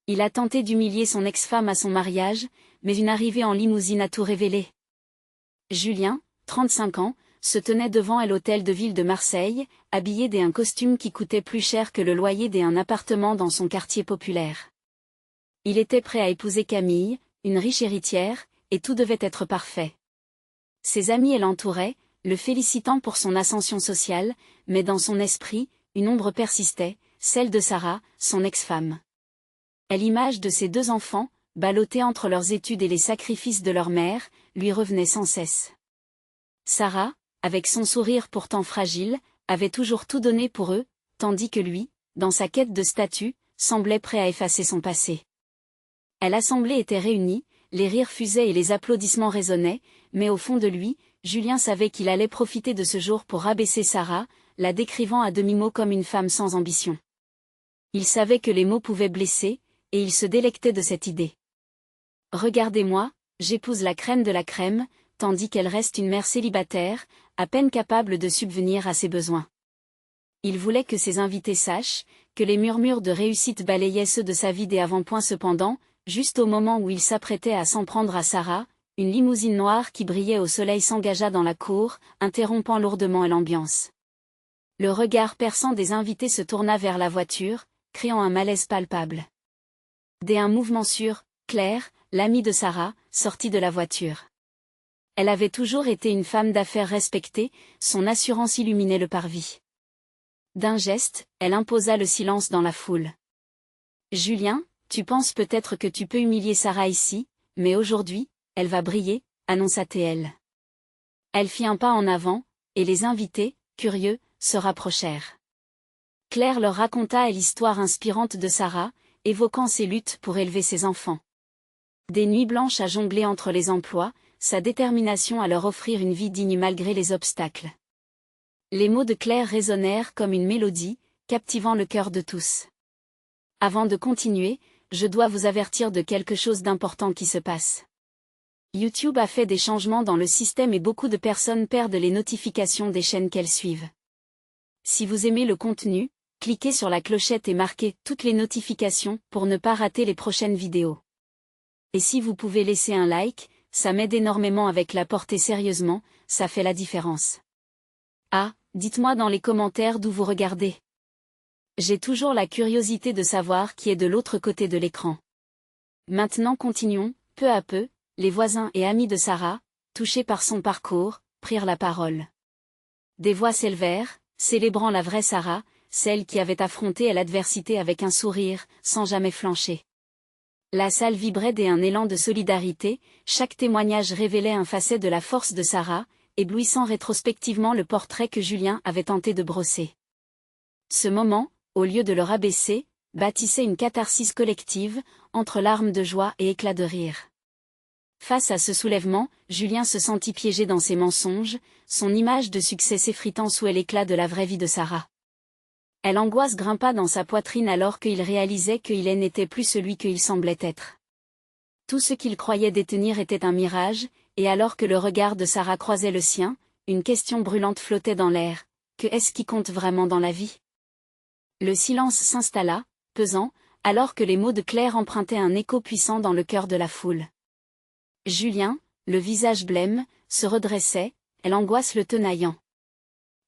Il a tenté d'humilier son ex-femme à son mariage, mais une arrivée en limousine a tout révélé. Julien, 35 ans, se tenait devant elle l'hôtel de ville de Marseille, habillé d'un costume qui coûtait plus cher que le loyer d'un appartement dans son quartier populaire. Il était prêt à épouser Camille, une riche héritière, et tout devait être parfait. Ses amis l'entouraient, le félicitant pour son ascension sociale, mais dans son esprit, une ombre persistait, celle de Sarah, son ex-femme. L'image de ses 2 enfants, ballottés entre leurs études et les sacrifices de leur mère, lui revenait sans cesse. Sarah, avec son sourire pourtant fragile, avait toujours tout donné pour eux, tandis que lui, dans sa quête de statut, semblait prêt à effacer son passé. L'assemblée était réunie, les rires fusaient et les applaudissements résonnaient, mais au fond de lui, Julien savait qu'il allait profiter de ce jour pour rabaisser Sarah, la décrivant à demi-mot comme une femme sans ambition. Il savait que les mots pouvaient blesser, et il se délectait de cette idée. Regardez-moi, j'épouse la crème de la crème, tandis qu'elle reste une mère célibataire, à peine capable de subvenir à ses besoins. Il voulait que ses invités sachent, que les murmures de réussite balayaient ceux de sa vie des avant-points cependant, juste au moment où il s'apprêtait à s'en prendre à Sarah, une limousine noire qui brillait au soleil s'engagea dans la cour, interrompant lourdement l'ambiance. Le regard perçant des invités se tourna vers la voiture, créant un malaise palpable. Dès un mouvement sûr, Claire, l'amie de Sarah, sortit de la voiture. Elle avait toujours été une femme d'affaires respectée, son assurance illuminait le parvis. D'un geste, elle imposa le silence dans la foule. « Julien, tu penses peut-être que tu peux humilier Sarah ici, mais aujourd'hui, elle va briller, annonça-t-elle. Elle fit un pas en avant, et les invités, curieux, se rapprochèrent. Claire leur raconta l'histoire inspirante de Sarah, évoquant ses luttes pour élever ses enfants. Des nuits blanches à jongler entre les emplois, sa détermination à leur offrir une vie digne malgré les obstacles. Les mots de Claire résonnèrent comme une mélodie, captivant le cœur de tous. Avant de continuer, je dois vous avertir de quelque chose d'important qui se passe. YouTube a fait des changements dans le système et beaucoup de personnes perdent les notifications des chaînes qu'elles suivent. Si vous aimez le contenu, cliquez sur la clochette et marquez toutes les notifications pour ne pas rater les prochaines vidéos. Et si vous pouvez laisser un like, ça m'aide énormément avec la portée sérieusement, ça fait la différence. Ah, dites-moi dans les commentaires d'où vous regardez. J'ai toujours la curiosité de savoir qui est de l'autre côté de l'écran. Maintenant continuons, peu à peu, les voisins et amis de Sarah, touchés par son parcours, prirent la parole. Des voix s'élevèrent, célébrant la vraie Sarah, celle qui avait affronté l'adversité avec un sourire, sans jamais flancher. La salle vibrait d'un élan de solidarité, chaque témoignage révélait un facet de la force de Sarah, éblouissant rétrospectivement le portrait que Julien avait tenté de brosser. Ce moment, au lieu de le rabaisser, bâtissait une catharsis collective, entre larmes de joie et éclats de rire. Face à ce soulèvement, Julien se sentit piégé dans ses mensonges, son image de succès s'effritant sous l'éclat de la vraie vie de Sarah. L'angoisse grimpa dans sa poitrine alors qu'il réalisait qu'il n'était plus celui qu'il semblait être. Tout ce qu'il croyait détenir était un mirage, et alors que le regard de Sarah croisait le sien, une question brûlante flottait dans l'air. Que est-ce qui compte vraiment dans la vie? Le silence s'installa, pesant, alors que les mots de Claire empruntaient un écho puissant dans le cœur de la foule. Julien, le visage blême, se redressait, l'angoisse le tenaillant.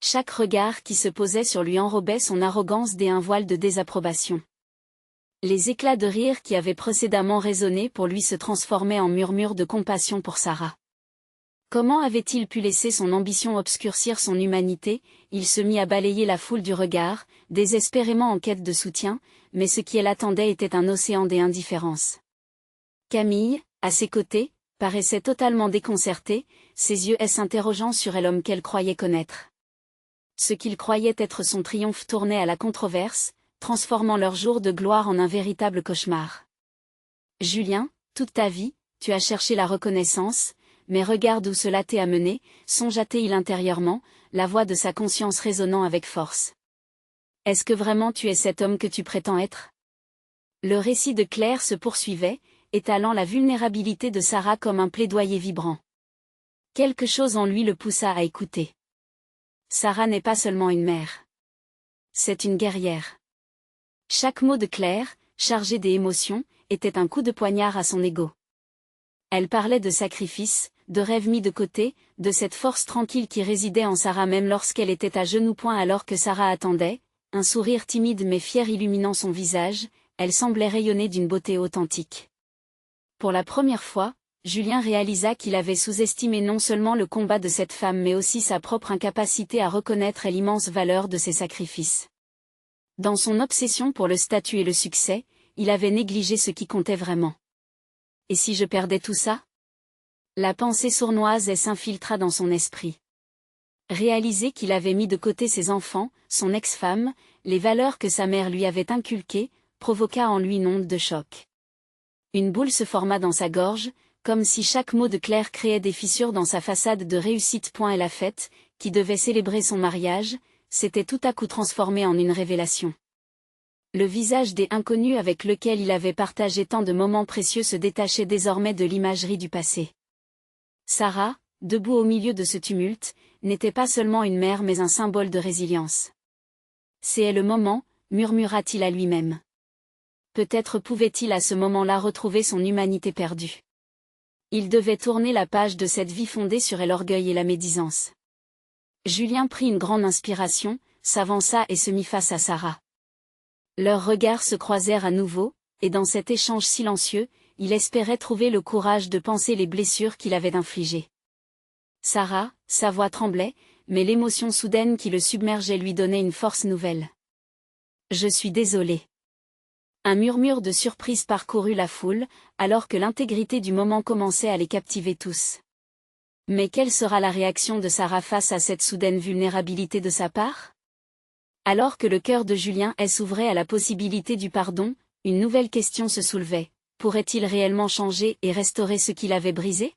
Chaque regard qui se posait sur lui enrobait son arrogance d'un voile de désapprobation. Les éclats de rire qui avaient précédemment résonné pour lui se transformaient en murmures de compassion pour Sarah. Comment avait-il pu laisser son ambition obscurcir son humanité? Il se mit à balayer la foule du regard, désespérément en quête de soutien, mais ce qui l'attendait était un océan d'indifférence. Camille, à ses côtés, paraissait totalement déconcertée, ses yeux s'interrogeant sur l'homme qu'elle croyait connaître. Ce qu'il croyait être son triomphe tournait à la controverse, transformant leur jour de gloire en un véritable cauchemar. Julien, toute ta vie, tu as cherché la reconnaissance, mais regarde où cela t'est amené, songea-t-il intérieurement, la voix de sa conscience résonnant avec force. Est-ce que vraiment tu es cet homme que tu prétends être? Le récit de Claire se poursuivait, étalant la vulnérabilité de Sarah comme un plaidoyer vibrant. Quelque chose en lui le poussa à écouter. Sarah n'est pas seulement une mère. C'est une guerrière. Chaque mot de Claire, chargée des émotions, était un coup de poignard à son ego. Elle parlait de sacrifice, de rêves mis de côté, de cette force tranquille qui résidait en Sarah même lorsqu'elle était à genoux point alors que Sarah attendait, un sourire timide mais fier illuminant son visage, elle semblait rayonner d'une beauté authentique. Pour la première fois, Julien réalisa qu'il avait sous-estimé non seulement le combat de cette femme mais aussi sa propre incapacité à reconnaître l'immense valeur de ses sacrifices. Dans son obsession pour le statut et le succès, il avait négligé ce qui comptait vraiment. Et si je perdais tout ça ? La pensée sournoise s'infiltra dans son esprit. Réaliser qu'il avait mis de côté ses enfants, son ex-femme, les valeurs que sa mère lui avait inculquées, provoqua en lui une onde de choc. Une boule se forma dans sa gorge, comme si chaque mot de Claire créait des fissures dans sa façade de réussite. Et la fête, qui devait célébrer son mariage, s'était tout à coup transformée en une révélation. Le visage des inconnus avec lequel il avait partagé tant de moments précieux se détachait désormais de l'imagerie du passé. Sarah, debout au milieu de ce tumulte, n'était pas seulement une mère mais un symbole de résilience. « C'est le moment », murmura-t-il à lui-même. Peut-être pouvait-il à ce moment-là retrouver son humanité perdue. Il devait tourner la page de cette vie fondée sur l'orgueil et la médisance. Julien prit une grande inspiration, s'avança et se mit face à Sarah. Leurs regards se croisèrent à nouveau, et dans cet échange silencieux, il espérait trouver le courage de panser les blessures qu'il avait infligées. Sarah, sa voix tremblait, mais l'émotion soudaine qui le submergeait lui donnait une force nouvelle. « Je suis désolée. » Un murmure de surprise parcourut la foule, alors que l'intégrité du moment commençait à les captiver tous. Mais quelle sera la réaction de Sarah face à cette soudaine vulnérabilité de sa part ? Alors que le cœur de Julien s'ouvrait à la possibilité du pardon, une nouvelle question se soulevait. Pourrait-il réellement changer et restaurer ce qu'il avait brisé ?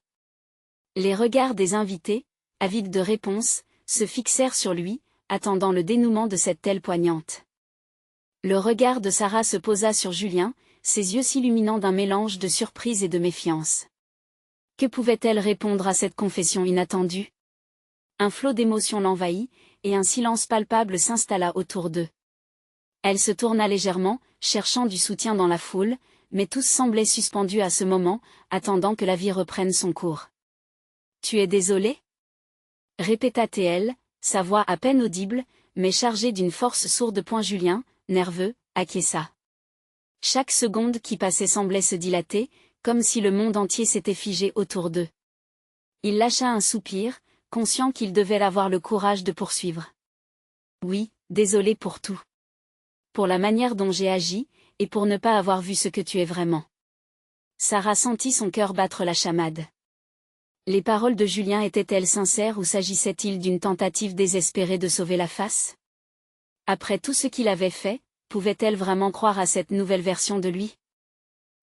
Les regards des invités, avides de réponses, se fixèrent sur lui, attendant le dénouement de cette telle poignante. Le regard de Sarah se posa sur Julien, ses yeux s'illuminant d'un mélange de surprise et de méfiance. Que pouvait-elle répondre à cette confession inattendue ? Un flot d'émotions l'envahit, et un silence palpable s'installa autour d'eux. Elle se tourna légèrement, cherchant du soutien dans la foule, mais tous semblaient suspendus à ce moment, attendant que la vie reprenne son cours. « Tu es désolé ?» répéta-t-elle, sa voix à peine audible, mais chargée d'une force sourde. Julien, nerveux, acquiesça. Chaque seconde qui passait semblait se dilater, comme si le monde entier s'était figé autour d'eux. Il lâcha un soupir, conscient qu'il devait avoir le courage de poursuivre. « Oui, désolé pour tout. Pour la manière dont j'ai agi, et pour ne pas avoir vu ce que tu es vraiment. » Sarah sentit son cœur battre la chamade. Les paroles de Julien étaient-elles sincères ou s'agissait-il d'une tentative désespérée de sauver la face ? Après tout ce qu'il avait fait, pouvait-elle vraiment croire à cette nouvelle version de lui ?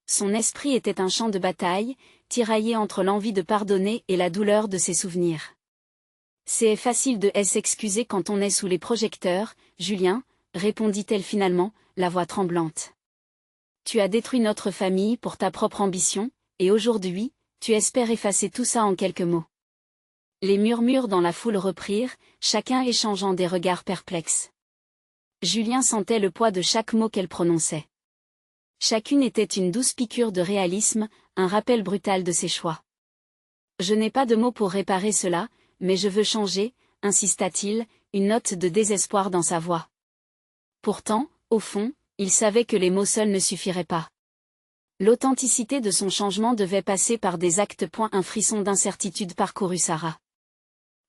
Son esprit était un champ de bataille, tiraillé entre l'envie de pardonner et la douleur de ses souvenirs. « C'est facile de s'excuser quand on est sous les projecteurs, Julien, » répondit-elle finalement, la voix tremblante. « Tu as détruit notre famille pour ta propre ambition, et aujourd'hui, tu espères effacer tout ça en quelques mots. » Les murmures dans la foule reprirent, chacun échangeant des regards perplexes. Julien sentait le poids de chaque mot qu'elle prononçait. Chacune était une douce piqûre de réalisme, un rappel brutal de ses choix. « Je n'ai pas de mots pour réparer cela, mais je veux changer, » insista-t-il, une note de désespoir dans sa voix. Pourtant, au fond, il savait que les mots seuls ne suffiraient pas. L'authenticité de son changement devait passer par des actes. Un frisson d'incertitude parcourut Sarah.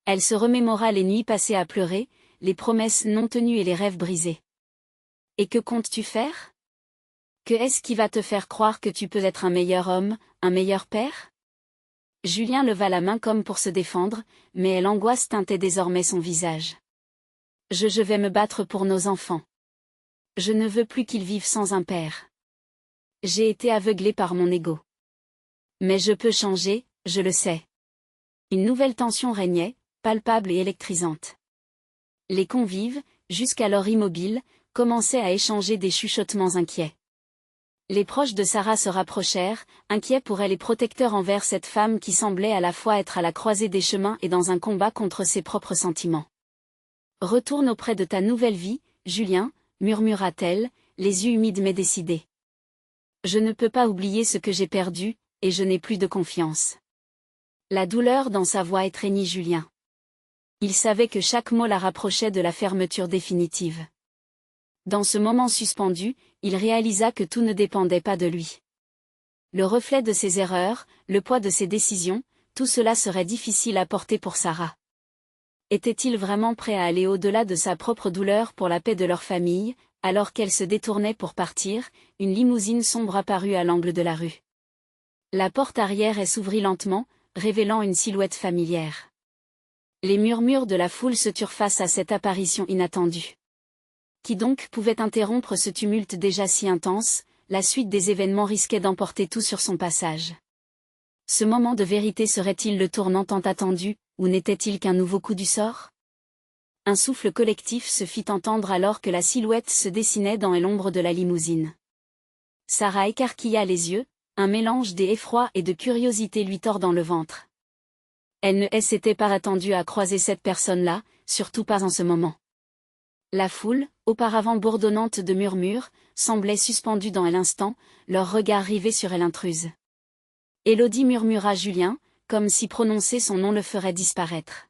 Elle se remémora les nuits passées à pleurer, les promesses non tenues et les rêves brisés. « Et que comptes-tu faire ? Que est-ce qui va te faire croire que tu peux être un meilleur homme, un meilleur père ?» Julien leva la main comme pour se défendre, mais l'angoisse teintait désormais son visage. « Je vais me battre pour nos enfants. Je ne veux plus qu'ils vivent sans un père. J'ai été aveuglé par mon ego. Mais je peux changer, je le sais. » Une nouvelle tension régnait, palpable et électrisante. Les convives, jusqu'alors immobiles, commençaient à échanger des chuchotements inquiets. Les proches de Sarah se rapprochèrent, inquiets pour elle et protecteurs envers cette femme qui semblait à la fois être à la croisée des chemins et dans un combat contre ses propres sentiments. « Retourne auprès de ta nouvelle vie, Julien, » murmura-t-elle, les yeux humides mais décidés. Je ne peux pas oublier ce que j'ai perdu, et je n'ai plus de confiance. La douleur dans sa voix étreignit Julien. Il savait que chaque mot la rapprochait de la fermeture définitive. Dans ce moment suspendu, il réalisa que tout ne dépendait pas de lui. Le reflet de ses erreurs, le poids de ses décisions, tout cela serait difficile à porter pour Sarah. Était-il vraiment prêt à aller au-delà de sa propre douleur pour la paix de leur famille? Alors qu'elle se détournait pour partir, une limousine sombre apparut à l'angle de la rue. La porte arrière s'ouvrit lentement, révélant une silhouette familière. Les murmures de la foule se turent face à cette apparition inattendue. Qui donc pouvait interrompre ce tumulte déjà si intense? La suite des événements risquait d'emporter tout sur son passage. Ce moment de vérité serait-il le tournant tant attendu, ou n'était-il qu'un nouveau coup du sort? Un souffle collectif se fit entendre alors que la silhouette se dessinait dans l'ombre de la limousine. Sarah écarquilla les yeux, un mélange d'effroi et de curiosité lui tordant le ventre. Elle ne s'était pas attendue à croiser cette personne-là, surtout pas en ce moment. La foule, auparavant bourdonnante de murmures, semblait suspendue dans l'instant, leurs regards rivés sur elle intruse. Élodie murmura Julien, comme si prononcer son nom le ferait disparaître.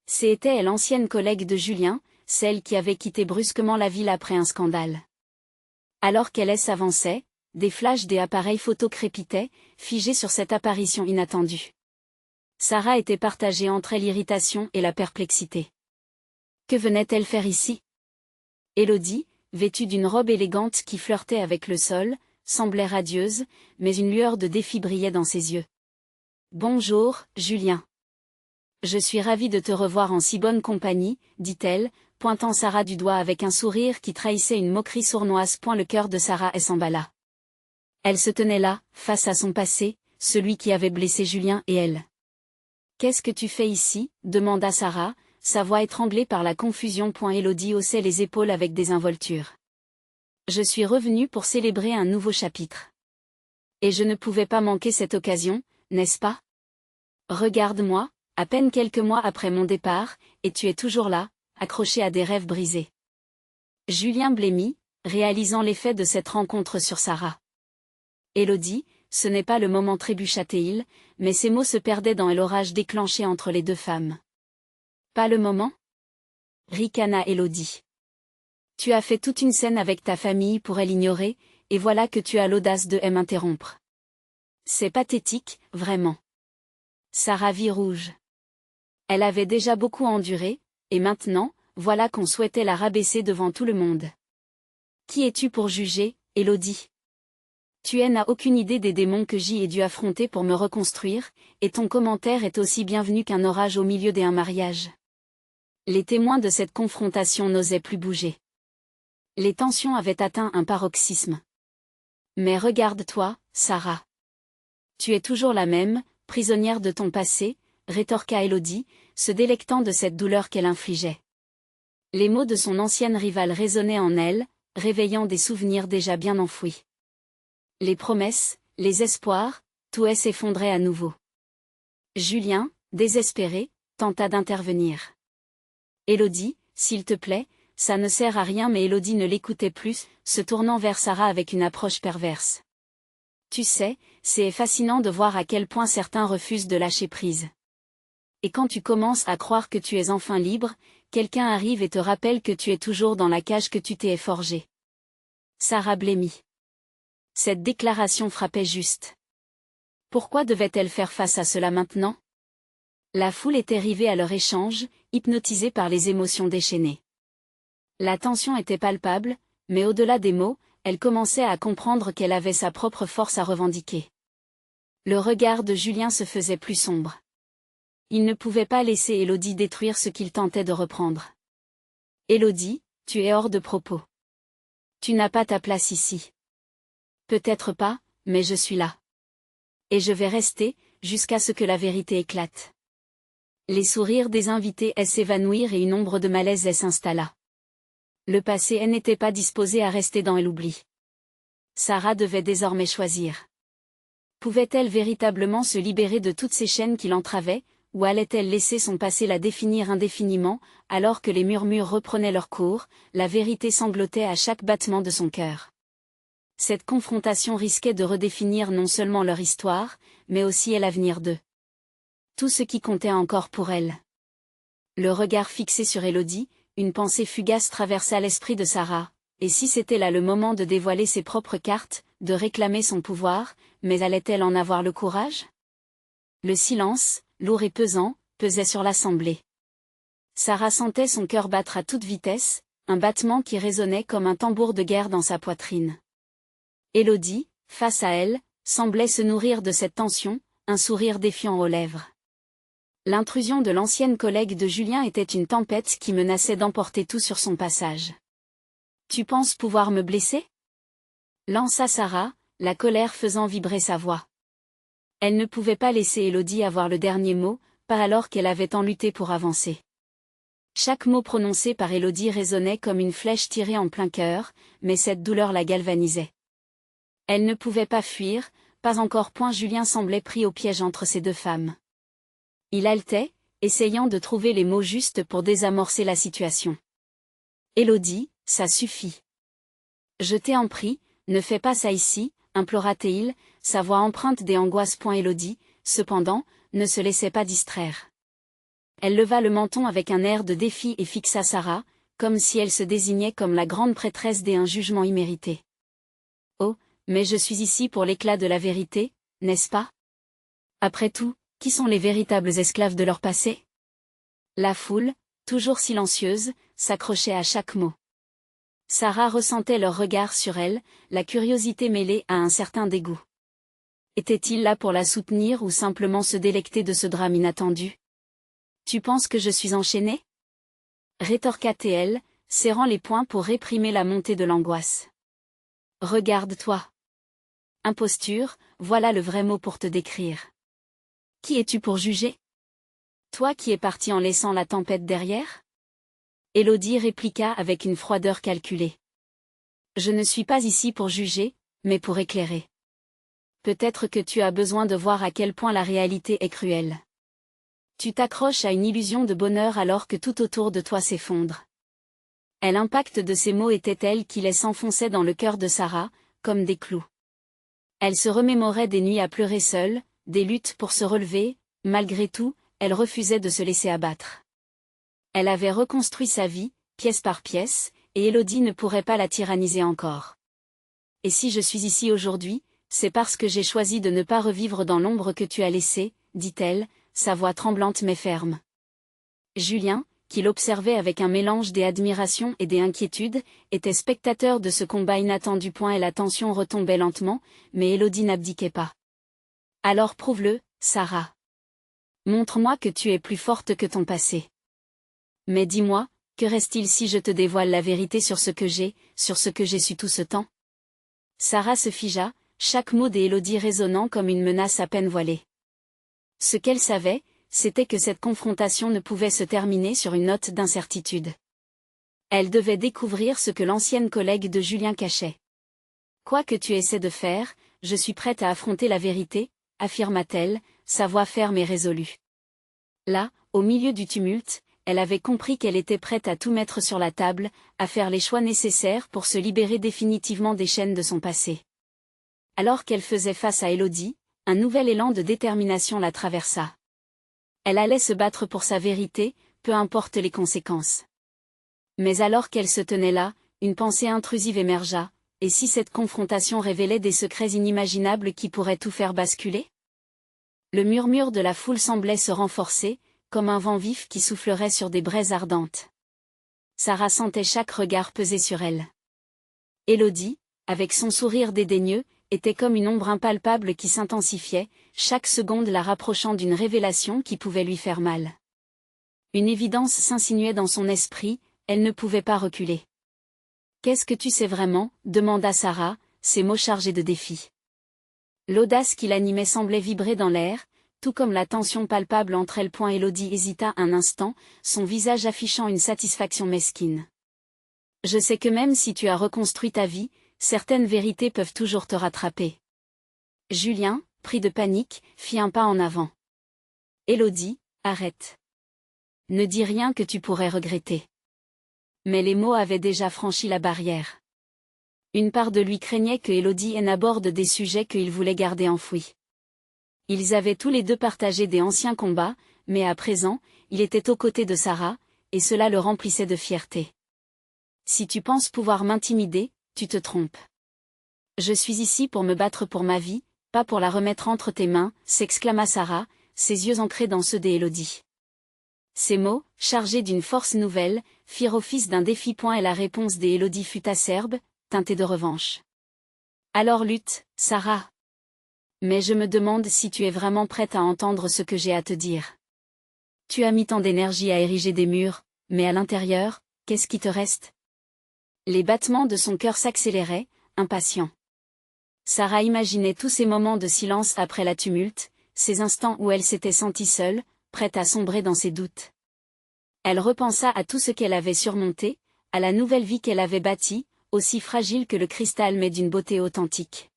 C'était l'ancienne collègue de Julien, celle qui avait quitté brusquement la ville après un scandale. Alors qu'elle s'avançait, des flashs des appareils photo crépitaient, figés sur cette apparition inattendue. Sarah était partagée entre l'irritation et la perplexité. Que venait-elle faire ici? Élodie, vêtue d'une robe élégante qui flirtait avec le sol, semblait radieuse, mais une lueur de défi brillait dans ses yeux. « Bonjour, Julien. Je suis ravie de te revoir en si bonne compagnie, dit-elle, pointant Sarah du doigt avec un sourire qui trahissait une moquerie sournoise. Le cœur de Sarah s'emballa. Elle se tenait là, face à son passé, celui qui avait blessé Julien et elle. « Qu'est-ce que tu fais ici? Demanda Sarah, sa voix étranglée par la confusion. Élodie haussait les épaules avec désinvolture. Je suis revenue pour célébrer un nouveau chapitre. Et je ne pouvais pas manquer cette occasion, n'est-ce pas? Regarde-moi. À peine quelques mois après mon départ, et tu es toujours là, accroché à des rêves brisés. » Julien blêmit, réalisant l'effet de cette rencontre sur Sarah. Élodie, ce n'est pas le moment, trébucha-t-il, mais ces mots se perdaient dans l'orage déclenché entre les deux femmes. Pas le moment? Ricana Élodie. Tu as fait toute une scène avec ta famille pour l'ignorer, et voilà que tu as l'audace de m'interrompre. C'est pathétique, vraiment. Sarah vit rouge. Elle avait déjà beaucoup enduré, et maintenant, voilà qu'on souhaitait la rabaisser devant tout le monde. Qui es-tu pour juger, Élodie? Tu n'as aucune idée des démons que j'ai dû affronter pour me reconstruire, et ton commentaire est aussi bienvenu qu'un orage au milieu d'un mariage. Les témoins de cette confrontation n'osaient plus bouger. Les tensions avaient atteint un paroxysme. Mais regarde-toi, Sarah. Tu es toujours la même, prisonnière de ton passé, rétorqua Élodie, se délectant de cette douleur qu'elle infligeait. Les mots de son ancienne rivale résonnaient en elle, réveillant des souvenirs déjà bien enfouis. Les promesses, les espoirs, tout s'effondrait à nouveau. Julien, désespéré, tenta d'intervenir. « Élodie, s'il te plaît, ça ne sert à rien. » Mais Élodie ne l'écoutait plus, se tournant vers Sarah avec une approche perverse. « Tu sais, c'est fascinant de voir à quel point certains refusent de lâcher prise. Et quand tu commences à croire que tu es enfin libre, quelqu'un arrive et te rappelle que tu es toujours dans la cage que tu t'es forgée. » Sarah blêmit. Cette déclaration frappait juste. Pourquoi devait-elle faire face à cela maintenant? La foule était rivée à leur échange, hypnotisée par les émotions déchaînées. La tension était palpable, mais au-delà des mots, elle commençait à comprendre qu'elle avait sa propre force à revendiquer. Le regard de Julien se faisait plus sombre. Il ne pouvait pas laisser Élodie détruire ce qu'il tentait de reprendre. « Élodie, tu es hors de propos. Tu n'as pas ta place ici. » « Peut-être pas, mais je suis là. Et je vais rester, jusqu'à ce que la vérité éclate. » Les sourires des invités s'évanouirent et une ombre de malaise s'installa. Le passé n'était pas disposé à rester dans l'oubli. Sarah devait désormais choisir. Pouvait-elle véritablement se libérer de toutes ces chaînes qui l'entravaient, ou allait-elle laisser son passé la définir indéfiniment? Alors que les murmures reprenaient leur cours, la vérité sanglotait à chaque battement de son cœur. Cette confrontation risquait de redéfinir non seulement leur histoire, mais aussi l'avenir d'eux. Tout ce qui comptait encore pour elle. Le regard fixé sur Élodie, une pensée fugace traversa l'esprit de Sarah. Et si c'était là le moment de dévoiler ses propres cartes, de réclamer son pouvoir, mais allait-elle en avoir le courage? Le silence, lourd et pesant, pesait sur l'assemblée. Sarah sentait son cœur battre à toute vitesse, un battement qui résonnait comme un tambour de guerre dans sa poitrine. Élodie, face à elle, semblait se nourrir de cette tension, un sourire défiant aux lèvres. L'intrusion de l'ancienne collègue de Julien était une tempête qui menaçait d'emporter tout sur son passage. « Tu penses pouvoir me blesser ?» lança Sarah, la colère faisant vibrer sa voix. Elle ne pouvait pas laisser Élodie avoir le dernier mot, pas alors qu'elle avait tant lutté pour avancer. Chaque mot prononcé par Élodie résonnait comme une flèche tirée en plein cœur, mais cette douleur la galvanisait. Elle ne pouvait pas fuir, pas encore point Julien semblait pris au piège entre ces deux femmes. Il haletait, essayant de trouver les mots justes pour désamorcer la situation. « Élodie, ça suffit. Je t'ai en prie, ne fais pas ça ici, implora-t-il, sa voix empreinte des angoisses. Élodie, cependant, ne se laissait pas distraire. Elle leva le menton avec un air de défi et fixa Sarah, comme si elle se désignait comme la grande prêtresse d'un jugement immérité. « Oh, mais je suis ici pour l'éclat de la vérité, n'est-ce pas? Après tout, qui sont les véritables esclaves de leur passé ?» La foule, toujours silencieuse, s'accrochait à chaque mot. Sarah ressentait leur regard sur elle, la curiosité mêlée à un certain dégoût. Était-il là pour la soutenir ou simplement se délecter de ce drame inattendu? « Tu penses que je suis enchaînée ?» rétorqua-t-elle, serrant les poings pour réprimer la montée de l'angoisse. « Regarde-toi. Imposture, voilà le vrai mot pour te décrire. Qui es-tu pour juger? Toi qui es parti en laissant la tempête derrière? » Élodie répliqua avec une froideur calculée. « Je ne suis pas ici pour juger, mais pour éclairer. Peut-être que tu as besoin de voir à quel point la réalité est cruelle. Tu t'accroches à une illusion de bonheur alors que tout autour de toi s'effondre. » Et l'impact de ces mots était tel qu'il les s'enfonçait dans le cœur de Sarah, comme des clous. Elle se remémorait des nuits à pleurer seule, des luttes pour se relever, malgré tout, elle refusait de se laisser abattre. Elle avait reconstruit sa vie, pièce par pièce, et Élodie ne pourrait pas la tyranniser encore. « Et si je suis ici aujourd'hui, c'est parce que j'ai choisi de ne pas revivre dans l'ombre que tu as laissée, » dit-elle, sa voix tremblante mais ferme. Julien, qui l'observait avec un mélange d'admiration et d'inquiétude, était spectateur de ce combat inattendu. Et la tension retombait lentement, mais Élodie n'abdiquait pas. « Alors prouve-le, Sarah. Montre-moi que tu es plus forte que ton passé. Mais dis-moi, que reste-t-il si je te dévoile la vérité sur ce que j'ai su tout ce temps ?» Sarah se figea, chaque mot d'Élodie résonnant comme une menace à peine voilée. Ce qu'elle savait, c'était que cette confrontation ne pouvait se terminer sur une note d'incertitude. Elle devait découvrir ce que l'ancienne collègue de Julien cachait. « Quoi que tu essaies de faire, je suis prête à affronter la vérité, » affirma-t-elle, sa voix ferme et résolue. Là, au milieu du tumulte, elle avait compris qu'elle était prête à tout mettre sur la table, à faire les choix nécessaires pour se libérer définitivement des chaînes de son passé. Alors qu'elle faisait face à Élodie, un nouvel élan de détermination la traversa. Elle allait se battre pour sa vérité, peu importe les conséquences. Mais alors qu'elle se tenait là, une pensée intrusive émergea, et si cette confrontation révélait des secrets inimaginables qui pourraient tout faire basculer? Le murmure de la foule semblait se renforcer, comme un vent vif qui soufflerait sur des braises ardentes. Sarah sentait chaque regard peser sur elle. Élodie, avec son sourire dédaigneux, était comme une ombre impalpable qui s'intensifiait, chaque seconde la rapprochant d'une révélation qui pouvait lui faire mal. Une évidence s'insinuait dans son esprit, elle ne pouvait pas reculer. « Qu'est-ce que tu sais vraiment ?» demanda Sarah, ses mots chargés de défi. L'audace qui l'animait semblait vibrer dans l'air, tout comme la tension palpable entre elles. Élodie hésita un instant, son visage affichant une satisfaction mesquine. « Je sais que même si tu as reconstruit ta vie, certaines vérités peuvent toujours te rattraper. » Julien, pris de panique, fit un pas en avant. « Élodie, arrête. Ne dis rien que tu pourrais regretter. » Mais les mots avaient déjà franchi la barrière. Une part de lui craignait que Élodie n'aborde des sujets qu'il voulait garder enfouis. Ils avaient tous les deux partagé des anciens combats, mais à présent, il était aux côtés de Sarah, et cela le remplissait de fierté. Si tu penses pouvoir m'intimider, tu te trompes. Je suis ici pour me battre pour ma vie, pas pour la remettre entre tes mains, s'exclama Sarah, ses yeux ancrés dans ceux d'Élodie. Ces mots, chargés d'une force nouvelle, firent office d'un défi. Et la réponse d'Élodie fut acerbe, teintée de revanche. Alors lutte, Sarah. Mais je me demande si tu es vraiment prête à entendre ce que j'ai à te dire. Tu as mis tant d'énergie à ériger des murs, mais à l'intérieur, qu'est-ce qui te reste? Les battements de son cœur s'accéléraient, impatients. Sarah imaginait tous ces moments de silence après la tumulte, ces instants où elle s'était sentie seule, prête à sombrer dans ses doutes. Elle repensa à tout ce qu'elle avait surmonté, à la nouvelle vie qu'elle avait bâtie, aussi fragile que le cristal mais d'une beauté authentique.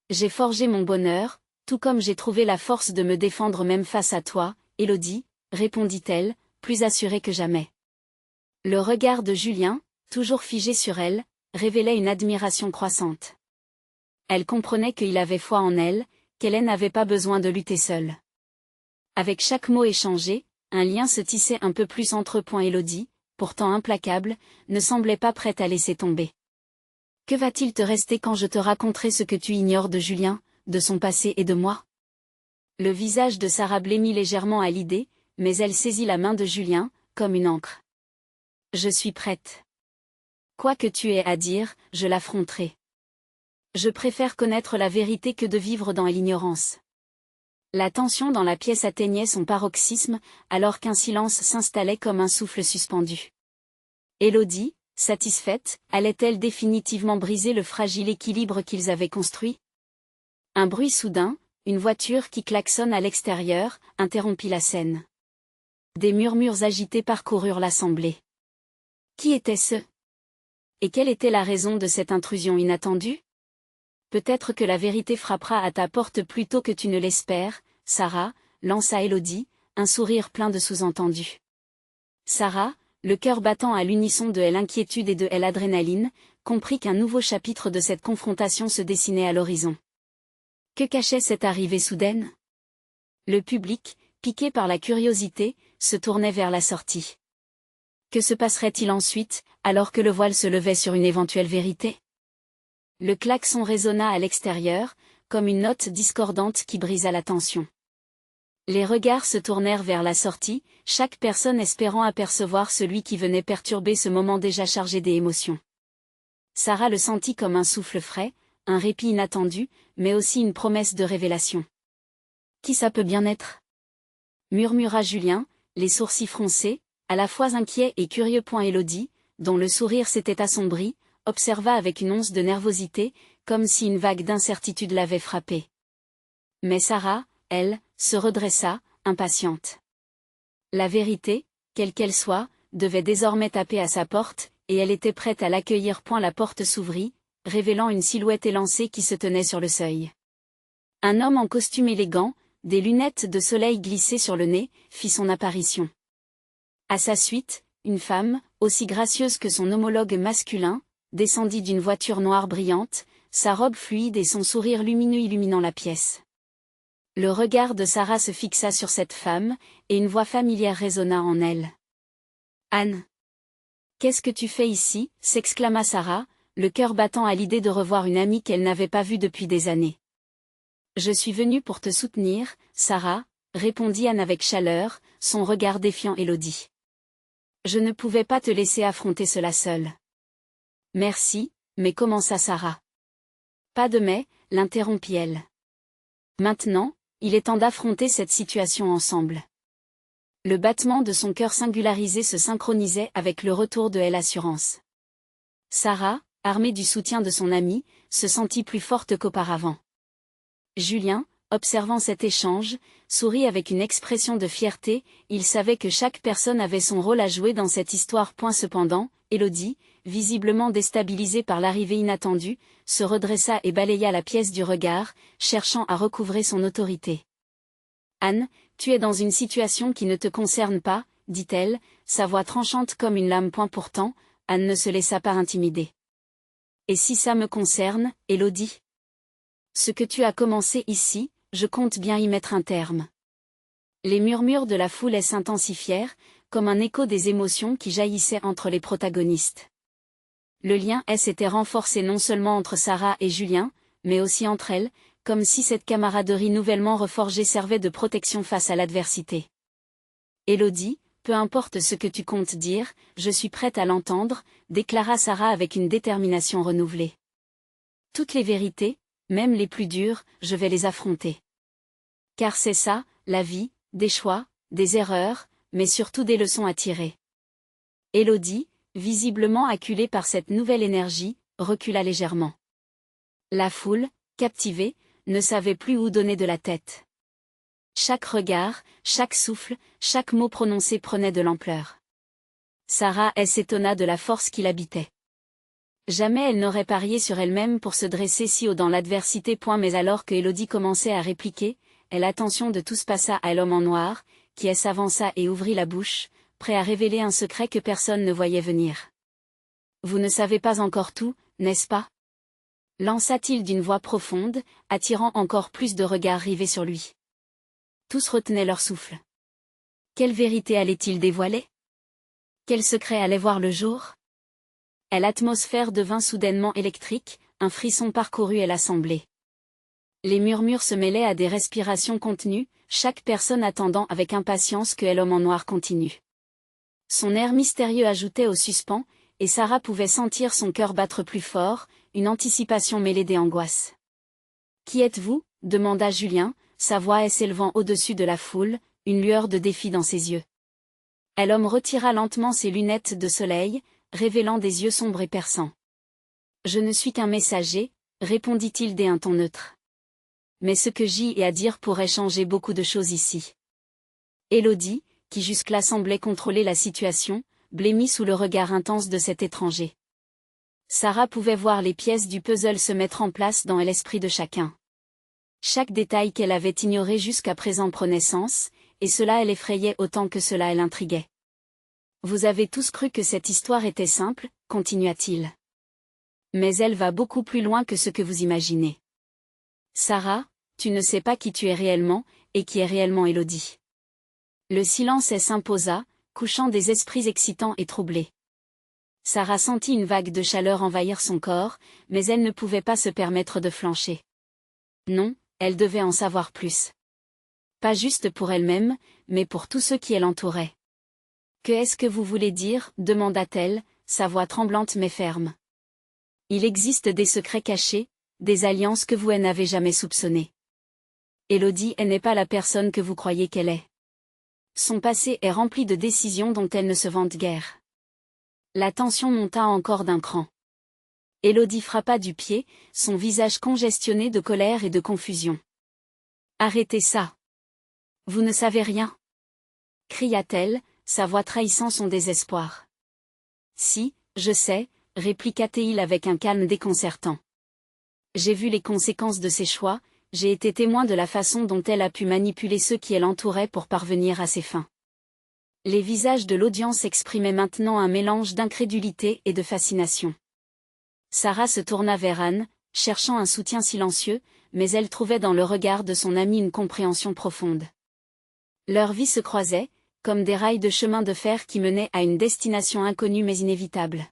J'ai forgé mon bonheur, tout comme j'ai trouvé la force de me défendre même face à toi, Élodie, répondit-elle, plus assurée que jamais. Le regard de Julien, toujours figé sur elle, révélait une admiration croissante. Elle comprenait qu'il avait foi en elle, qu'elle n'avait pas besoin de lutter seule. Avec chaque mot échangé, un lien se tissait un peu plus entre eux. Élodie, pourtant implacable, ne semblait pas prête à laisser tomber. Que va-t-il te rester quand je te raconterai ce que tu ignores de Julien, de son passé et de moi? Le visage de Sarah blêmit légèrement à l'idée, mais elle saisit la main de Julien, comme une ancre. Je suis prête. Quoi que tu aies à dire, je l'affronterai. Je préfère connaître la vérité que de vivre dans l'ignorance. La tension dans la pièce atteignait son paroxysme, alors qu'un silence s'installait comme un souffle suspendu. Élodie, satisfaite, allait-elle définitivement briser le fragile équilibre qu'ils avaient construit? Un bruit soudain, une voiture qui klaxonne à l'extérieur, interrompit la scène. Des murmures agités parcoururent l'assemblée. Qui était-ce? Et quelle était la raison de cette intrusion inattendue? Peut-être que la vérité frappera à ta porte plus tôt que tu ne l'espères, Sarah, lança Élodie, un sourire plein de sous-entendus. Sarah, le cœur battant à l'unisson de l'inquiétude et de l'adrénaline, comprit qu'un nouveau chapitre de cette confrontation se dessinait à l'horizon. Que cachait cette arrivée soudaine? Le public, piqué par la curiosité, se tournait vers la sortie. Que se passerait-il ensuite, alors que le voile se levait sur une éventuelle vérité? Le klaxon résonna à l'extérieur, comme une note discordante qui brisa la tension. Les regards se tournèrent vers la sortie, chaque personne espérant apercevoir celui qui venait perturber ce moment déjà chargé d'émotions. Sarah le sentit comme un souffle frais, un répit inattendu, mais aussi une promesse de révélation. Qui ça peut bien être? Murmura Julien, les sourcils froncés, à la fois inquiet et curieux. Élodie, dont le sourire s'était assombri, observa avec une once de nervosité, comme si une vague d'incertitude l'avait frappée. Mais Sarah, elle, se redressa, impatiente. La vérité, quelle qu'elle soit, devait désormais taper à sa porte, et elle était prête à l'accueillir. La porte s'ouvrit, révélant une silhouette élancée qui se tenait sur le seuil. Un homme en costume élégant, des lunettes de soleil glissées sur le nez, fit son apparition. À sa suite, une femme, aussi gracieuse que son homologue masculin, descendit d'une voiture noire brillante, sa robe fluide et son sourire lumineux illuminant la pièce. Le regard de Sarah se fixa sur cette femme, et une voix familière résonna en elle. « Anne! Qu'est-ce que tu fais ici ?» s'exclama Sarah, le cœur battant à l'idée de revoir une amie qu'elle n'avait pas vue depuis des années. « Je suis venue pour te soutenir, Sarah, » répondit Anne avec chaleur, son regard défiant Élodie. « Je ne pouvais pas te laisser affronter cela seule. »« Merci, mais commença Sarah. »« Pas de mais, » l'interrompit-elle. « Maintenant, il est temps d'affronter cette situation ensemble. » Le battement de son cœur singularisé se synchronisait avec le retour de l'assurance. Sarah, armée du soutien de son amie, se sentit plus forte qu'auparavant. Julien, observant cet échange, sourit avec une expression de fierté, il savait que chaque personne avait son rôle à jouer dans cette histoire. Cependant, Élodie, visiblement déstabilisée par l'arrivée inattendue, se redressa et balaya la pièce du regard, cherchant à recouvrer son autorité. « Anne, tu es dans une situation qui ne te concerne pas, » dit-elle, sa voix tranchante comme une lame. Pourtant, Anne ne se laissa pas intimider. Et si ça me concerne, Élodie? Ce que tu as commencé ici, je compte bien y mettre un terme. Les murmures de la foule s'intensifièrent, comme un écho des émotions qui jaillissaient entre les protagonistes. Le lien s'était renforcé non seulement entre Sarah et Julien, mais aussi entre elles, comme si cette camaraderie nouvellement reforgée servait de protection face à l'adversité. Élodie, peu importe ce que tu comptes dire, je suis prête à l'entendre, déclara Sarah avec une détermination renouvelée. Toutes les vérités, même les plus dures, je vais les affronter. Car c'est ça, la vie, des choix, des erreurs, mais surtout des leçons à tirer. Élodie, visiblement acculée par cette nouvelle énergie, recula légèrement. La foule, captivée, ne savait plus où donner de la tête. Chaque regard, chaque souffle, chaque mot prononcé prenait de l'ampleur. Sarah s'étonna de la force qui l'habitait. Jamais elle n'aurait parié sur elle-même pour se dresser si haut dans l'adversité. Mais alors que Élodie commençait à répliquer, l'attention de tous passa à l'homme en noir, qui s'avança et ouvrit la bouche, prêt à révéler un secret que personne ne voyait venir. Vous ne savez pas encore tout, n'est-ce pas? Lança-t-il d'une voix profonde, attirant encore plus de regards rivés sur lui. Tous retenaient leur souffle. Quelle vérité allait-il dévoiler? Quel secret allait voir le jour? L'atmosphère devint soudainement électrique, un frisson parcourut l'assemblée. Les murmures se mêlaient à des respirations contenues, chaque personne attendant avec impatience que l'homme en noir continue. Son air mystérieux ajoutait au suspens, et Sarah pouvait sentir son cœur battre plus fort, une anticipation mêlée d'angoisse. « Qui êtes-vous » demanda Julien, sa voix s'élevant au-dessus de la foule, une lueur de défi dans ses yeux. L'homme retira lentement ses lunettes de soleil, révélant des yeux sombres et perçants. « Je ne suis qu'un messager, » répondit-il d'un ton neutre. « Mais ce que j'y ai à dire pourrait changer beaucoup de choses ici. » Élodie, qui jusque-là semblait contrôler la situation, blêmit sous le regard intense de cet étranger. Sarah pouvait voir les pièces du puzzle se mettre en place dans l'esprit de chacun. Chaque détail qu'elle avait ignoré jusqu'à présent prenait sens, et cela l'effrayait autant que cela l'intriguait. « Vous avez tous cru que cette histoire était simple, » continua-t-il. « Mais elle va beaucoup plus loin que ce que vous imaginez. Sarah, tu ne sais pas qui tu es réellement, et qui est réellement Élodie. » Le silence s'imposa, couchant des esprits excitants et troublés. Sarah sentit une vague de chaleur envahir son corps, mais elle ne pouvait pas se permettre de flancher. Non, elle devait en savoir plus. Pas juste pour elle-même, mais pour tous ceux qui l'entouraient. « Qu'est-ce que vous voulez dire » demanda-t-elle, sa voix tremblante mais ferme. « Il existe des secrets cachés, des alliances que vous n'avez jamais soupçonnées. Élodie n'est pas la personne que vous croyez qu'elle est. Son passé est rempli de décisions dont elle ne se vante guère. » La tension monta encore d'un cran. Élodie frappa du pied, son visage congestionné de colère et de confusion. « Arrêtez ça! Vous ne savez rien !» cria-t-elle, sa voix trahissant son désespoir. « Si, je sais, » répliqua-t-il avec un calme déconcertant. « J'ai vu les conséquences de ses choix, j'ai été témoin de la façon dont elle a pu manipuler ceux qui l'entouraient pour parvenir à ses fins. » Les visages de l'audience exprimaient maintenant un mélange d'incrédulité et de fascination. Sarah se tourna vers Anne, cherchant un soutien silencieux, mais elle trouvait dans le regard de son amie une compréhension profonde. Leurs vies se croisaient, comme des rails de chemin de fer qui menaient à une destination inconnue mais inévitable.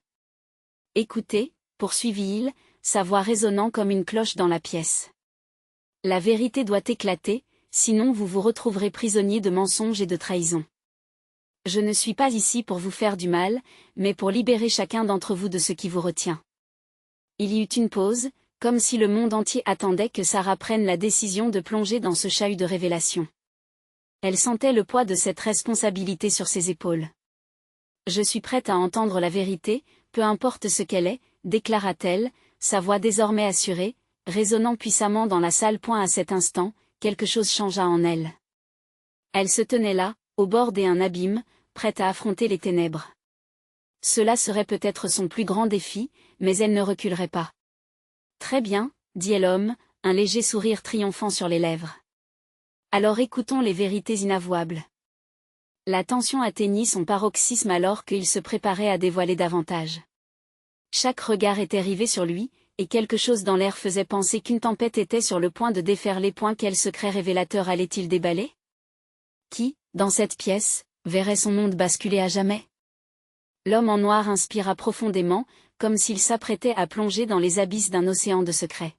« Écoutez » poursuivit-il, sa voix résonnant comme une cloche dans la pièce. « La vérité doit éclater, sinon vous vous retrouverez prisonnier de mensonges et de trahisons. Je ne suis pas ici pour vous faire du mal, mais pour libérer chacun d'entre vous de ce qui vous retient. » Il y eut une pause, comme si le monde entier attendait que Sarah prenne la décision de plonger dans ce chahut de révélations. Elle sentait le poids de cette responsabilité sur ses épaules. « Je suis prête à entendre la vérité, peu importe ce qu'elle est, » déclara-t-elle, sa voix désormais assurée, résonnant puissamment dans la salle. À cet instant, quelque chose changea en elle. Elle se tenait là, au bord d'un abîme, prête à affronter les ténèbres. Cela serait peut-être son plus grand défi, mais elle ne reculerait pas. « Très bien, » dit l'homme, un léger sourire triomphant sur les lèvres. « Alors écoutons les vérités inavouables. » La tension atteignit son paroxysme alors qu'il se préparait à dévoiler davantage. Chaque regard était rivé sur lui, et quelque chose dans l'air faisait penser qu'une tempête était sur le point de déferler. Quel secret révélateur allait-il déballer? Qui, dans cette pièce, verrait son monde basculer à jamais? L'homme en noir inspira profondément, comme s'il s'apprêtait à plonger dans les abysses d'un océan de secrets.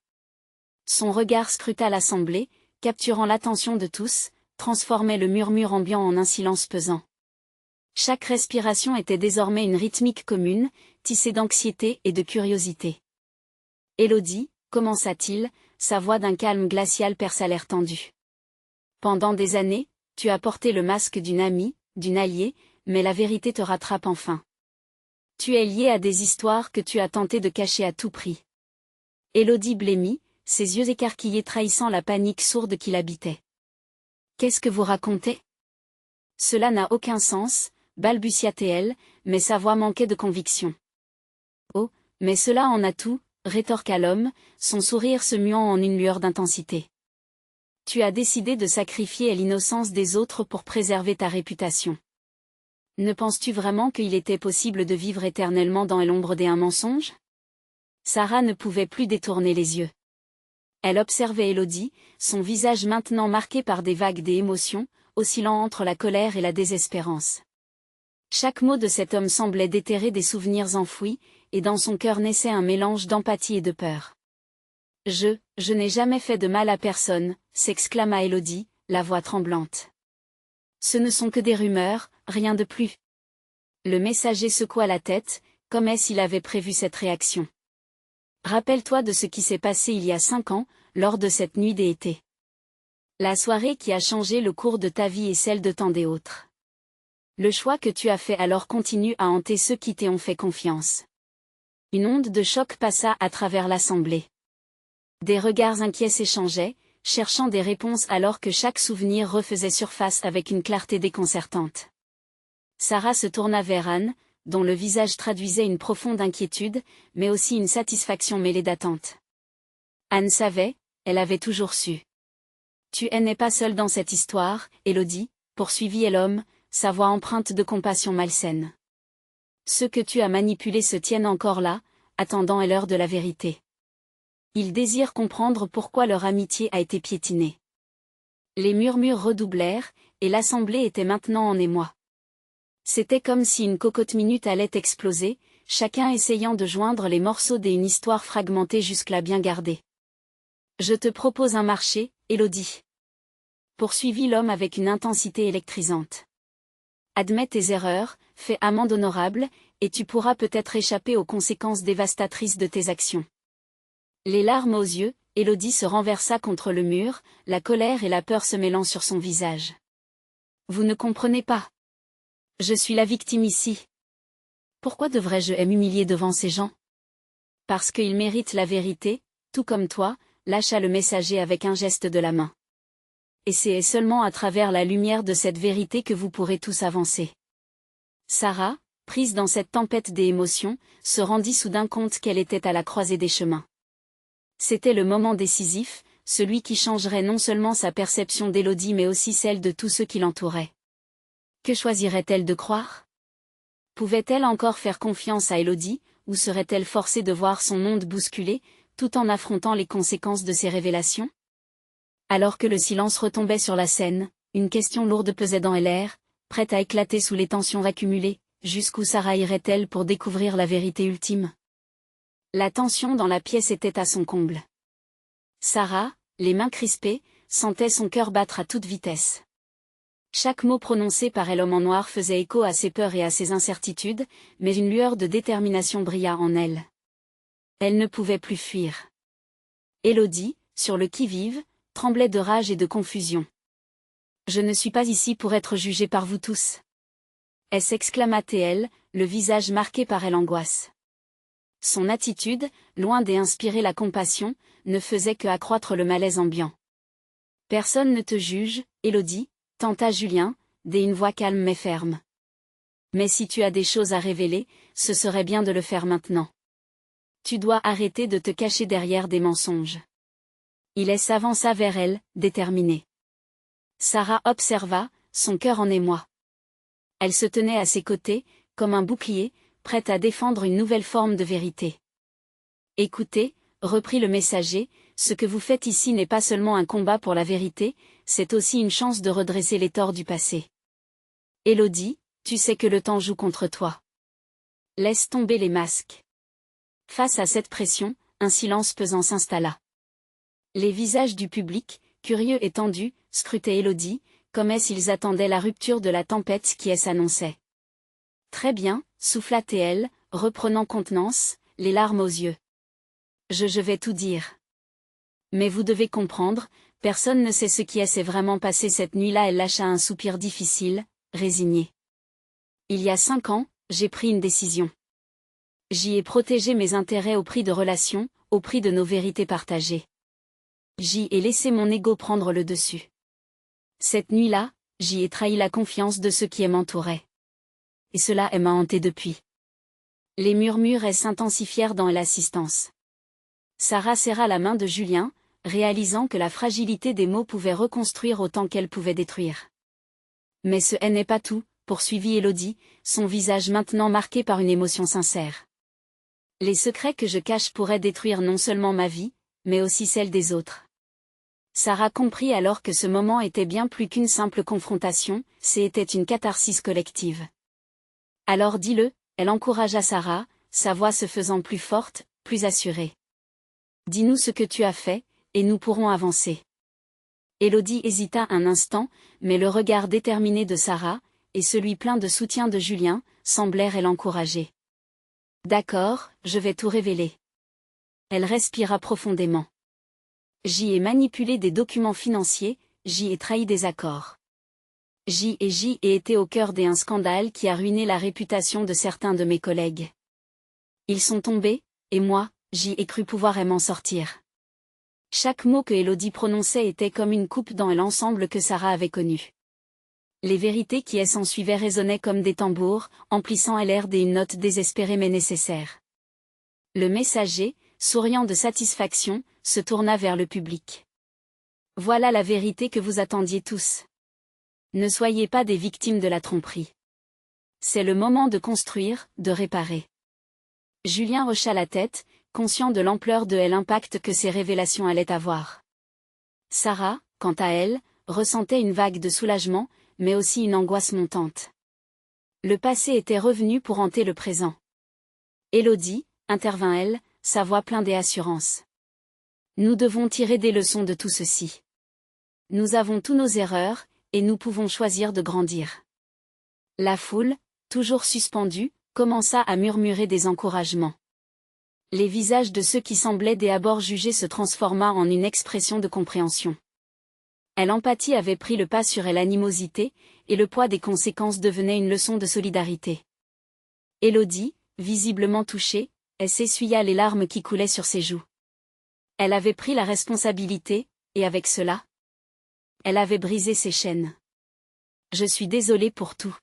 Son regard scruta l'assemblée, capturant l'attention de tous, transformait le murmure ambiant en un silence pesant. Chaque respiration était désormais une rythmique commune, tissée d'anxiété et de curiosité. « Élodie, commença-t-il, sa voix d'un calme glacial perça l'air tendu. Pendant des années, tu as porté le masque d'une amie, d'une alliée, mais la vérité te rattrape enfin. Tu es lié à des histoires que tu as tenté de cacher à tout prix. » Élodie blêmit, ses yeux écarquillés trahissant la panique sourde qui l'habitait. « Qu'est-ce que vous racontez? Cela n'a aucun sens, balbutia-t-elle, mais sa voix manquait de conviction. Oh, mais cela en a tout, rétorqua l'homme, son sourire se muant en une lueur d'intensité. Tu as décidé de sacrifier l'innocence des autres pour préserver ta réputation. Ne penses-tu vraiment qu'il était possible de vivre éternellement dans l'ombre d'un mensonge? Sarah ne pouvait plus détourner les yeux. Elle observait Élodie, son visage maintenant marqué par des vagues d'émotions, oscillant entre la colère et la désespérance. Chaque mot de cet homme semblait déterrer des souvenirs enfouis, et dans son cœur naissait un mélange d'empathie et de peur. « Je n'ai jamais fait de mal à personne, » s'exclama Élodie, la voix tremblante. « Ce ne sont que des rumeurs, rien de plus. » Le messager secoua la tête, comme s'il avait prévu cette réaction. « Rappelle-toi de ce qui s'est passé il y a 5 ans, lors de cette nuit d'été. La soirée qui a changé le cours de ta vie et celle de tant d'autres. Le choix que tu as fait alors continue à hanter ceux qui t'ont fait confiance. » Une onde de choc passa à travers l'assemblée. Des regards inquiets s'échangeaient, cherchant des réponses alors que chaque souvenir refaisait surface avec une clarté déconcertante. Sarah se tourna vers Anne, dont le visage traduisait une profonde inquiétude, mais aussi une satisfaction mêlée d'attente. Anne savait, elle avait toujours su. « Tu n'es pas seule dans cette histoire, Élodie, » poursuivit l'homme, sa voix empreinte de compassion malsaine. « Ceux que tu as manipulés se tiennent encore là, attendant l'heure de la vérité. Ils désirent comprendre pourquoi leur amitié a été piétinée. » Les murmures redoublèrent, et l'assemblée était maintenant en émoi. C'était comme si une cocotte minute allait exploser, chacun essayant de joindre les morceaux d'une histoire fragmentée jusque-là bien gardée. « Je te propose un marché, Élodie. » Poursuivit l'homme avec une intensité électrisante. « Admets tes erreurs, fais amende honorable, et tu pourras peut-être échapper aux conséquences dévastatrices de tes actions. » Les larmes aux yeux, Élodie se renversa contre le mur, la colère et la peur se mêlant sur son visage. « Vous ne comprenez pas. Je suis la victime ici. Pourquoi devrais-je m'humilier devant ces gens? Parce qu'ils méritent la vérité, tout comme toi, » lâcha le messager avec un geste de la main. « Et c'est seulement à travers la lumière de cette vérité que vous pourrez tous avancer. » Sarah, prise dans cette tempête d'émotions, se rendit soudain compte qu'elle était à la croisée des chemins. C'était le moment décisif, celui qui changerait non seulement sa perception d'Élodie mais aussi celle de tous ceux qui l'entouraient. Que choisirait-elle de croire? Pouvait-elle encore faire confiance à Élodie, ou serait-elle forcée de voir son monde bousculé, tout en affrontant les conséquences de ses révélations? Alors que le silence retombait sur la scène, une question lourde pesait dans l'air, prête à éclater sous les tensions accumulées. Jusqu'où Sarah irait-elle pour découvrir la vérité ultime? La tension dans la pièce était à son comble. Sarah, les mains crispées, sentait son cœur battre à toute vitesse. Chaque mot prononcé par l'homme en noir faisait écho à ses peurs et à ses incertitudes, mais une lueur de détermination brilla en elle. Elle ne pouvait plus fuir. Élodie, sur le qui-vive, tremblait de rage et de confusion. « Je ne suis pas ici pour être jugée par vous tous. » s'exclama-t-elle, le visage marqué par l'angoisse. Son attitude, loin d'inspirer la compassion, ne faisait que accroître le malaise ambiant. « Personne ne te juge, Élodie, » tenta Julien, d'une voix calme mais ferme. « Mais si tu as des choses à révéler, ce serait bien de le faire maintenant. Tu dois arrêter de te cacher derrière des mensonges. » Il s'avança vers elle, déterminé. Sarah observa, son cœur en émoi. Elle se tenait à ses côtés, comme un bouclier, prête à défendre une nouvelle forme de vérité. Écoutez, reprit le messager, ce que vous faites ici n'est pas seulement un combat pour la vérité, c'est aussi une chance de redresser les torts du passé. Élodie, tu sais que le temps joue contre toi. Laisse tomber les masques. Face à cette pression, un silence pesant s'installa. Les visages du public, curieux et tendus, scrutaient Élodie, comme s'ils attendaient la rupture de la tempête qui s'annonçait. Très bien, souffla-t-elle, reprenant contenance, les larmes aux yeux. Je vais tout dire. Mais vous devez comprendre, personne ne sait ce qui s'est vraiment passé cette nuit-là. Elle lâcha un soupir difficile, résigné. Il y a 5 ans, j'ai pris une décision. J'y ai protégé mes intérêts au prix de relations, au prix de nos vérités partagées. J'y ai laissé mon ego prendre le dessus. Cette nuit-là, j'y ai trahi la confiance de ceux qui m'entouraient. Et cela m'a hanté depuis. Les murmures s'intensifièrent dans l'assistance. Sarah serra la main de Julien, réalisant que la fragilité des mots pouvait reconstruire autant qu'elle pouvait détruire. Mais ce n'est pas tout, poursuivit Élodie, son visage maintenant marqué par une émotion sincère. Les secrets que je cache pourraient détruire non seulement ma vie, mais aussi celle des autres. Sarah comprit alors que ce moment était bien plus qu'une simple confrontation, c'était une catharsis collective. Alors dis-le, elle encouragea Sarah, sa voix se faisant plus forte, plus assurée. Dis-nous ce que tu as fait, et nous pourrons avancer. Élodie hésita un instant, mais le regard déterminé de Sarah, et celui plein de soutien de Julien, semblèrent l'encourager. D'accord, je vais tout révéler. Elle respira profondément. J'y ai manipulé des documents financiers, j'y ai trahi des accords. J'y ai été au cœur d'un scandale qui a ruiné la réputation de certains de mes collègues. Ils sont tombés, et moi, j'y ai cru pouvoir m'en sortir. Chaque mot que Élodie prononçait était comme une coupe dans l'ensemble que Sarah avait connu. Les vérités qui s'ensuivaient résonnaient comme des tambours, emplissant l'air d'une note désespérée mais nécessaire. Le messager, souriant de satisfaction, se tourna vers le public. Voilà la vérité que vous attendiez tous. Ne soyez pas des victimes de la tromperie. C'est le moment de construire, de réparer. Julien hocha la tête, conscient de l'ampleur de l'impact que ces révélations allaient avoir. Sarah, quant à elle, ressentait une vague de soulagement, mais aussi une angoisse montante. Le passé était revenu pour hanter le présent. Élodie, intervint-elle, sa voix pleine d'assurance. Nous devons tirer des leçons de tout ceci. Nous avons tous nos erreurs, et nous pouvons choisir de grandir. La foule, toujours suspendue, commença à murmurer des encouragements. Les visages de ceux qui semblaient d'abord jugés se transforma en une expression de compréhension. L'empathie avait pris le pas sur l'animosité, et le poids des conséquences devenait une leçon de solidarité. Élodie, visiblement touchée, elle s'essuya les larmes qui coulaient sur ses joues. Elle avait pris la responsabilité, et avec cela, elle avait brisé ses chaînes. Je suis désolée pour tout.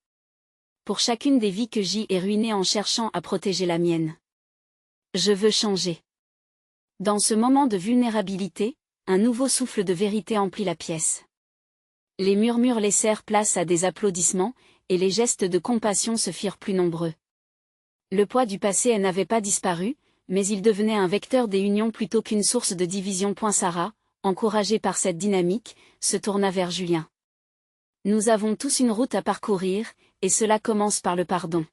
Pour chacune des vies que j'y ai ruinées en cherchant à protéger la mienne. Je veux changer. Dans ce moment de vulnérabilité, un nouveau souffle de vérité emplit la pièce. Les murmures laissèrent place à des applaudissements, et les gestes de compassion se firent plus nombreux. Le poids du passé n'avait pas disparu, mais il devenait un vecteur des unions plutôt qu'une source de division. Sarah, encouragée par cette dynamique, se tourna vers Julien. Nous avons tous une route à parcourir, et cela commence par le pardon.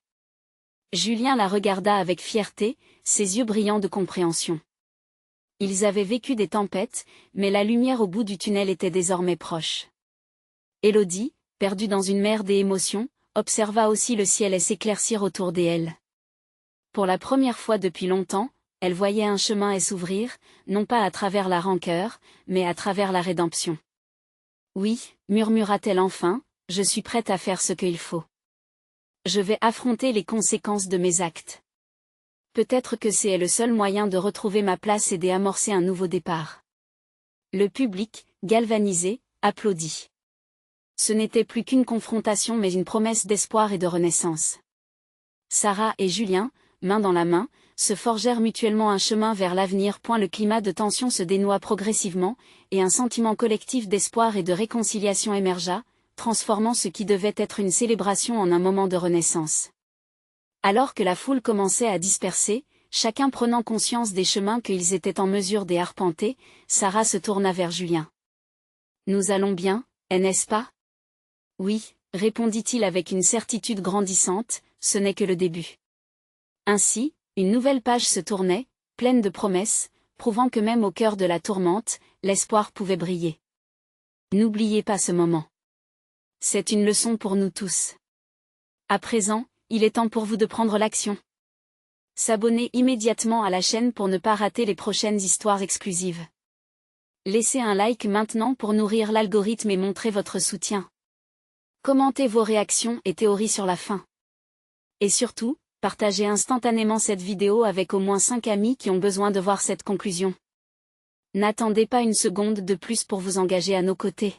Julien la regarda avec fierté, ses yeux brillants de compréhension. Ils avaient vécu des tempêtes, mais la lumière au bout du tunnel était désormais proche. Élodie, perdue dans une mer d'émotions, observa aussi le ciel s'éclaircir autour d'elle. Pour la première fois depuis longtemps, elle voyait un chemin s'ouvrir, non pas à travers la rancœur, mais à travers la rédemption. Oui, murmura-t-elle enfin, je suis prête à faire ce qu'il faut. Je vais affronter les conséquences de mes actes. Peut-être que c'est le seul moyen de retrouver ma place et d'amorcer un nouveau départ. Le public, galvanisé, applaudit. Ce n'était plus qu'une confrontation mais une promesse d'espoir et de renaissance. Sarah et Julien, main dans la main, se forgèrent mutuellement un chemin vers l'avenir. Le climat de tension se dénoua progressivement, et un sentiment collectif d'espoir et de réconciliation émergea, transformant ce qui devait être une célébration en un moment de renaissance. Alors que la foule commençait à disperser, chacun prenant conscience des chemins qu'ils étaient en mesure d'arpenter, Sarah se tourna vers Julien. « Nous allons bien, n'est-ce pas ?» « Oui, » répondit-il avec une certitude grandissante, ce n'est que le début. Ainsi, une nouvelle page se tournait, pleine de promesses, prouvant que même au cœur de la tourmente, l'espoir pouvait briller. N'oubliez pas ce moment. C'est une leçon pour nous tous. À présent, il est temps pour vous de prendre l'action. S'abonner immédiatement à la chaîne pour ne pas rater les prochaines histoires exclusives. Laissez un like maintenant pour nourrir l'algorithme et montrer votre soutien. Commentez vos réactions et théories sur la fin. Et surtout, partagez instantanément cette vidéo avec au moins 5 amis qui ont besoin de voir cette conclusion. N'attendez pas une seconde de plus pour vous engager à nos côtés.